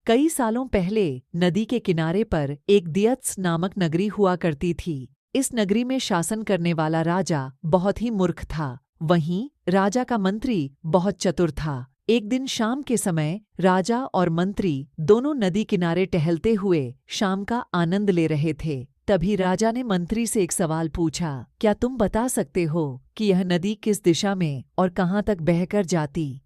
कई सालों पहले नदी के किनारे पर एक दियत्स नामक नगरी हुआ करती थी। इस नगरी में शासन करने वाला राजा बहुत ही मूर्ख था। वहीं राजा का मंत्री बहुत चतुर था। एक दिन शाम के समय राजा और मंत्री दोनों नदी किनारे टहलते हुए शाम का आनंद ले रहे थे। तभी राजा ने मंत्री से एक सवाल पूछा, क्या तुम बता सकते हो कि यह नदी किस दिशा में और कहाँ तक बहकर जाती?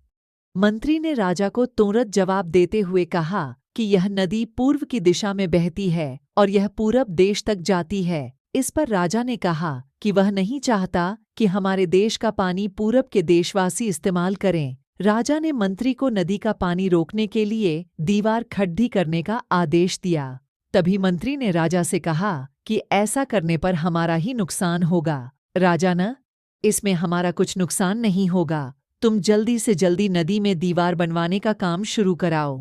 मंत्री ने राजा को तुरंत जवाब देते हुए कहा कि यह नदी पूर्व की दिशा में बहती है और यह पूरब देश तक जाती है। इस पर राजा ने कहा कि वह नहीं चाहता कि हमारे देश का पानी पूरब के देशवासी इस्तेमाल करें। राजा ने मंत्री को नदी का पानी रोकने के लिए दीवार खड़ी करने का आदेश दिया। तभी मंत्री ने राजा से कहा कि ऐसा करने पर हमारा ही नुकसान होगा। राजा न, इसमें हमारा कुछ नुकसान नहीं होगा। तुम जल्दी से जल्दी नदी में दीवार बनवाने का काम शुरू कराओ।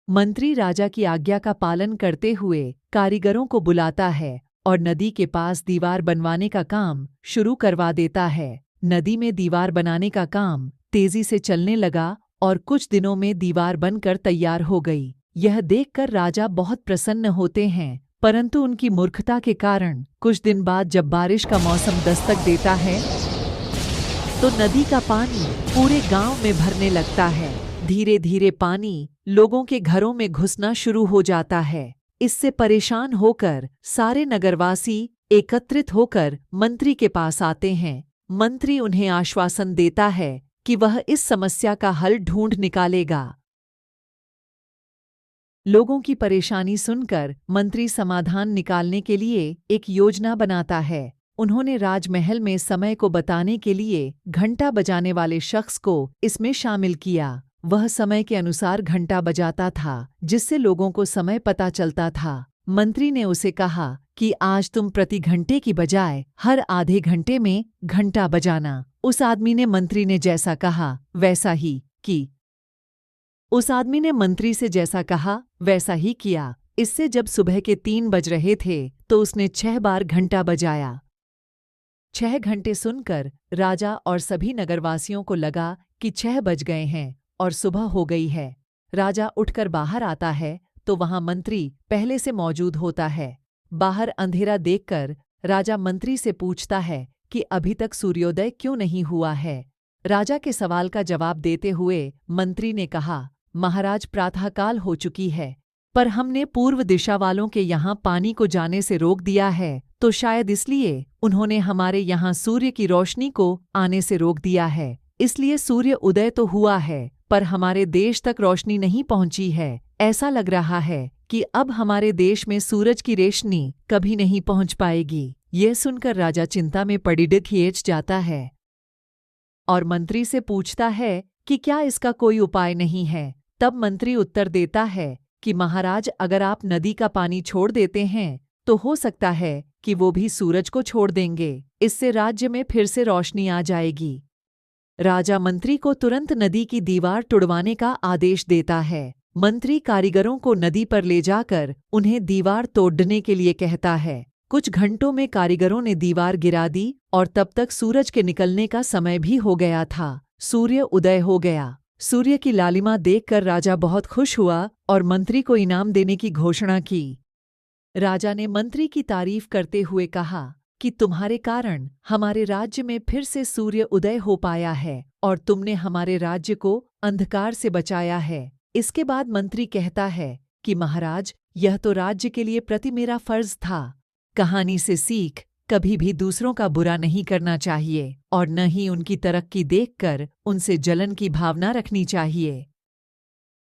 मंत्री राजा की आज्ञा का पालन करते हुए कारीगरों को बुलाता है और नदी के पास दीवार बनवाने का काम शुरू करवा देता है। नदी में दीवार बनाने का काम तेजी से चलने लगा और कुछ दिनों में दीवार बनकर तैयार हो गई। यह देखकर राजा बहुत प्रसन्न होते हैं, परंतु उनकी मूर्खता के कारण कुछ दिन बाद जब बारिश का मौसम दस्तक देता है तो नदी का पानी पूरे गांव में भरने लगता है। धीरे धीरे पानी लोगों के घरों में घुसना शुरू हो जाता है। इससे परेशान होकर सारे नगरवासी एकत्रित होकर मंत्री के पास आते हैं। मंत्री उन्हें आश्वासन देता है कि वह इस समस्या का हल ढूंढ निकालेगा। लोगों की परेशानी सुनकर मंत्री समाधान निकालने के लिए एक योजना बनाता है। उन्होंने राजमहल में समय को बताने के लिए घंटा बजाने वाले शख्स को इसमें शामिल किया। वह समय के अनुसार घंटा बजाता था, जिससे लोगों को समय पता चलता था। मंत्री ने उसे कहा कि आज तुम प्रति घंटे की बजाय हर आधे घंटे में घंटा बजाना। उस आदमी ने मंत्री ने जैसा कहा वैसा ही की। उस आदमी ने मंत्री से जैसा कहा वैसा ही किया। इससे जब सुबह के 3 बज रहे थे तो उसने 6 बार घंटा बजाया। 6 घंटे सुनकर राजा और सभी नगरवासियों को लगा कि 6 बज गए हैं और सुबह हो गई है। राजा उठकर बाहर आता है तो वहां मंत्री पहले से मौजूद होता है। बाहर अंधेरा देखकर राजा मंत्री से पूछता है कि अभी तक सूर्योदय क्यों नहीं हुआ है। राजा के सवाल का जवाब देते हुए मंत्री ने कहा, महाराज, प्रातःकाल हो चुकी है, पर हमने पूर्व दिशा वालों के यहाँ पानी को जाने से रोक दिया है, तो शायद इसलिए उन्होंने हमारे यहाँ सूर्य की रोशनी को आने से रोक दिया है। इसलिए सूर्य उदय तो हुआ है, पर हमारे देश तक रोशनी नहीं पहुंची है। ऐसा लग रहा है कि अब हमारे देश में सूरज की रोशनी कभी नहीं पहुंच पाएगी। यह सुनकर राजा चिंता में पड़ी खिंच जाता है और मंत्री से पूछता है कि क्या इसका कोई उपाय नहीं है। तब मंत्री उत्तर देता है कि महाराज, अगर आप नदी का पानी छोड़ देते हैं तो हो सकता है कि वो भी सूरज को छोड़ देंगे। इससे राज्य में फिर से रोशनी आ जाएगी। राजा मंत्री को तुरंत नदी की दीवार तुड़वाने का आदेश देता है। मंत्री कारीगरों को नदी पर ले जाकर उन्हें दीवार तोड़ने के लिए कहता है। कुछ घंटों में कारीगरों ने दीवार गिरा दी और तब तक सूरज के निकलने का समय भी हो गया था। सूर्य उदय हो गया। सूर्य की लालिमा देखकर राजा बहुत खुश हुआ और मंत्री को इनाम देने की घोषणा की। राजा ने मंत्री की तारीफ करते हुए कहा कि तुम्हारे कारण हमारे राज्य में फिर से सूर्य उदय हो पाया है और तुमने हमारे राज्य को अंधकार से बचाया है। इसके बाद मंत्री कहता है कि महाराज, यह तो राज्य के लिए प्रति मेरा फर्ज था। कहानी से सीख, कभी भी दूसरों का बुरा नहीं करना चाहिए और न ही उनकी तरक्की देखकर उनसे जलन की भावना रखनी चाहिए।